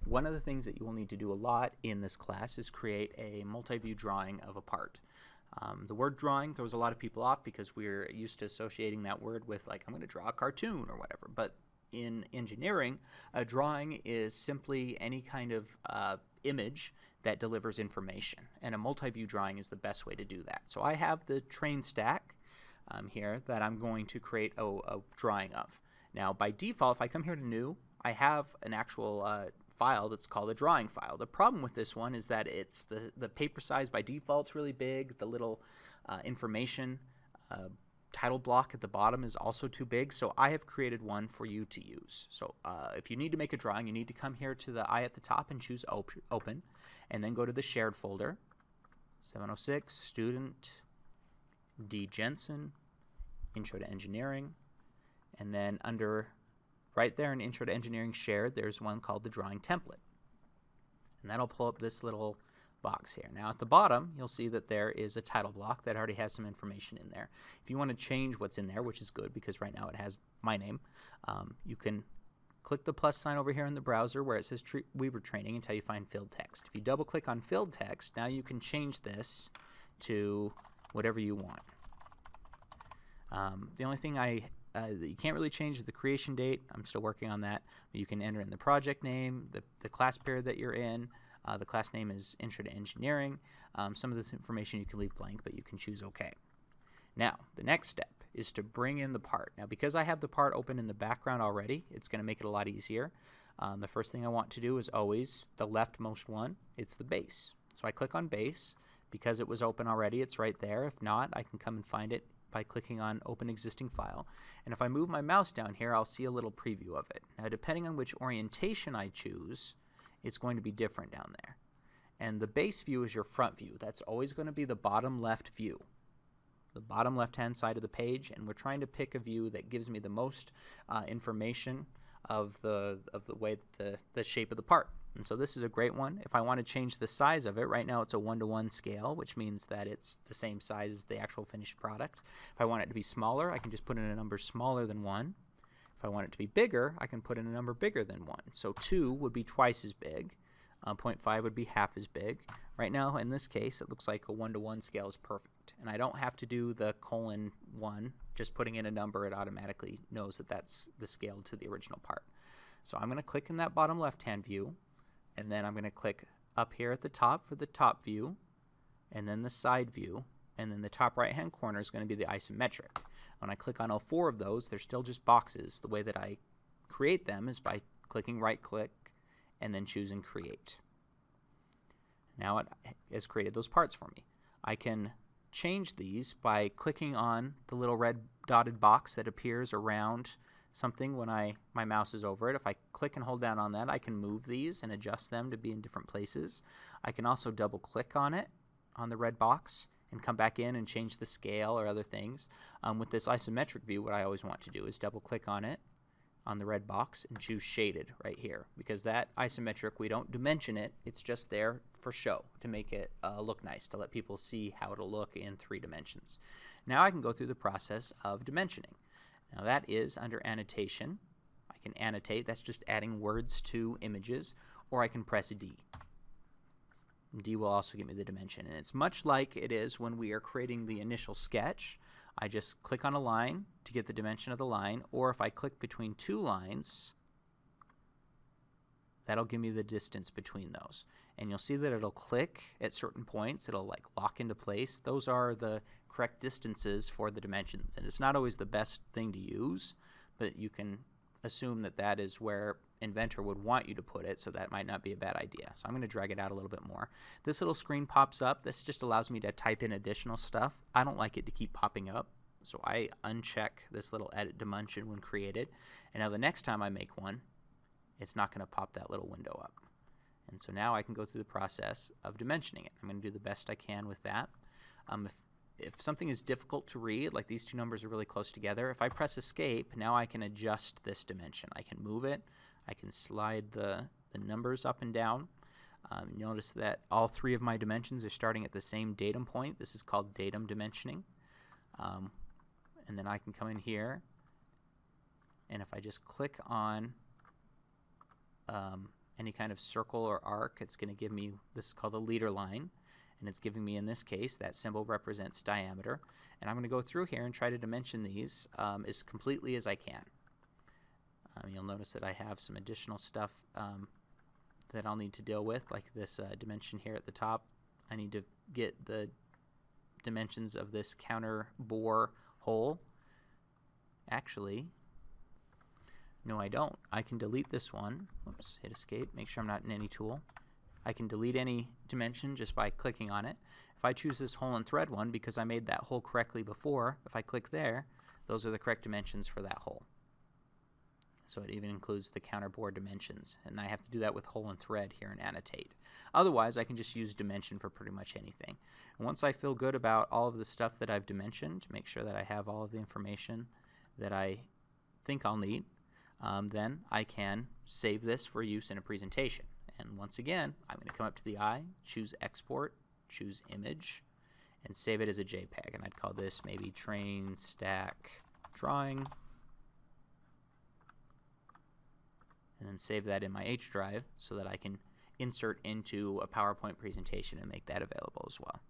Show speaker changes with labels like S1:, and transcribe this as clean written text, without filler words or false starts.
S1: one of the things that you will need to do a lot in this class is create a multi-view drawing of a part. The word drawing throws a lot of people off because we're used to associating that word with, like, I'm going to draw a cartoon or whatever. But in engineering, a drawing is simply any kind of image that delivers information, and a multi-view drawing is the best way to do that. So I have the train stack here that I'm going to create a drawing of. Now, by default, if I come here to New, I have an actual file that's called a drawing file. The problem with this one is that it's the paper size by default is really big. The little information title block at the bottom is also too big, so I have created one for you to use. So if you need to make a drawing, you need to come here to the eye at the top and choose Open, and then go to the Shared folder, 706, Student, D. Jensen, Intro to Engineering, and then under right there in Intro to Engineering Shared, there's one called the Drawing Template. And that'll pull up this little box here. Now at the bottom, you'll see that there is a title block that already has some information in there. If you want to change what's in there, which is good because right now it has my name, you can click the plus sign over here in the browser where it says Weaver Training until you find filled text. If you double click on filled text, now you can change this to whatever you want. The only thing that you can't really change is the creation date. I'm still working on that. You can enter in the project name, the class period that you're in. The class name is Intro to Engineering. Some of this information you can leave blank, but you can choose OK. Now, the next step is to bring in the part. Now, because I have the part open in the background already, it's going to make it a lot easier. The first thing I want to do is always the leftmost one. It's the base. So I click on base. Because it was open already, it's right there. If not, I can come and find it by clicking on Open Existing File. And if I move my mouse down here, I'll see a little preview of it. Now, depending on which orientation I choose, it's going to be different down there. And the base view is your front view. That's always going to be the bottom left view, the bottom left-hand side of the page. And we're trying to pick a view that gives me the most information of the way the shape of the part. And so this is a great one. If I want to change the size of it, right now it's a 1-to-1 scale, which means that it's the same size as the actual finished product. If I want it to be smaller, I can just put in a number smaller than 1. If I want it to be bigger, I can put in a number bigger than 1. So 2 would be twice as big. 0.5 would be half as big. Right now, in this case, it looks like a 1-to-1 scale is perfect. And I don't have to do the :1. Just putting in a number, it automatically knows that that's the scale to the original part. So I'm going to click in that bottom left-hand view, and then I'm going to click up here at the top for the top view, and then the side view, and then the top right-hand corner is going to be the isometric. When I click on all 4 of those, they're still just boxes. The way that I create them is by clicking right-click and then choosing Create. Now it has created those parts for me. I can change these by clicking on the little red dotted box that appears around something when my mouse is over it. If I click and hold down on that, I can move these and adjust them to be in different places. I can also double click on it, on the red box, and come back in and change the scale or other things. With this isometric view, what I always want to do is double click on it, on the red box, and choose Shaded right here. Because that isometric, we don't dimension it, it's just there for show, to make it look nice, to let people see how it'll look in 3 dimensions. Now I can go through the process of dimensioning. Now that is under Annotation. I can annotate, that's just adding words to images, or I can press D. D will also give me the dimension, and it's much like it is when we are creating the initial sketch. I just click on a line to get the dimension of the line, or if I click between 2 lines, that'll give me the distance between those. And you'll see that it'll click at certain points, it'll like lock into place. Those are the correct distances for the dimensions, and it's not always the best thing to use, but you can assume that that is where Inventor would want you to put it, so that might not be a bad idea. So I'm going to drag it out a little bit more. This little screen pops up. This just allows me to type in additional stuff. I don't like it to keep popping up, so I uncheck this little edit dimension when created. And now the next time I make one, it's not going to pop that little window up. And so now I can go through the process of dimensioning it. I'm going to do the best I can with that. If something is difficult to read, like these 2 numbers are really close together, if I press Escape, now I can adjust this dimension. I can move it. I can slide the numbers up and down. Notice that all 3 of my dimensions are starting at the same datum point. This is called datum dimensioning. And then I can come in here, and if I just click on any kind of circle or arc, it's going to give me, this is called a leader line, and it's giving me, in this case, that symbol represents diameter. And I'm going to go through here and try to dimension these as completely as I can. You'll notice that I have some additional stuff that I'll need to deal with, like this dimension here at the top. I need to get the dimensions of this counter bore hole. Actually, no, I don't. I can delete this one. Whoops, hit escape, make sure I'm not in any tool. I can delete any dimension just by clicking on it. If I choose this hole and thread one, because I made that hole correctly before, if I click there, those are the correct dimensions for that hole. So it even includes the counter bore dimensions, and I have to do that with hole and thread here in Annotate. Otherwise, I can just use dimension for pretty much anything. And once I feel good about all of the stuff that I've dimensioned, make sure that I have all of the information that I think I'll need, then I can save this for use in a presentation. And once again, I'm going to come up to the eye, choose Export, choose Image, and save it as a JPEG. And I'd call this maybe Train Stack Drawing. And then save that in my H drive so that I can insert into a PowerPoint presentation and make that available as well.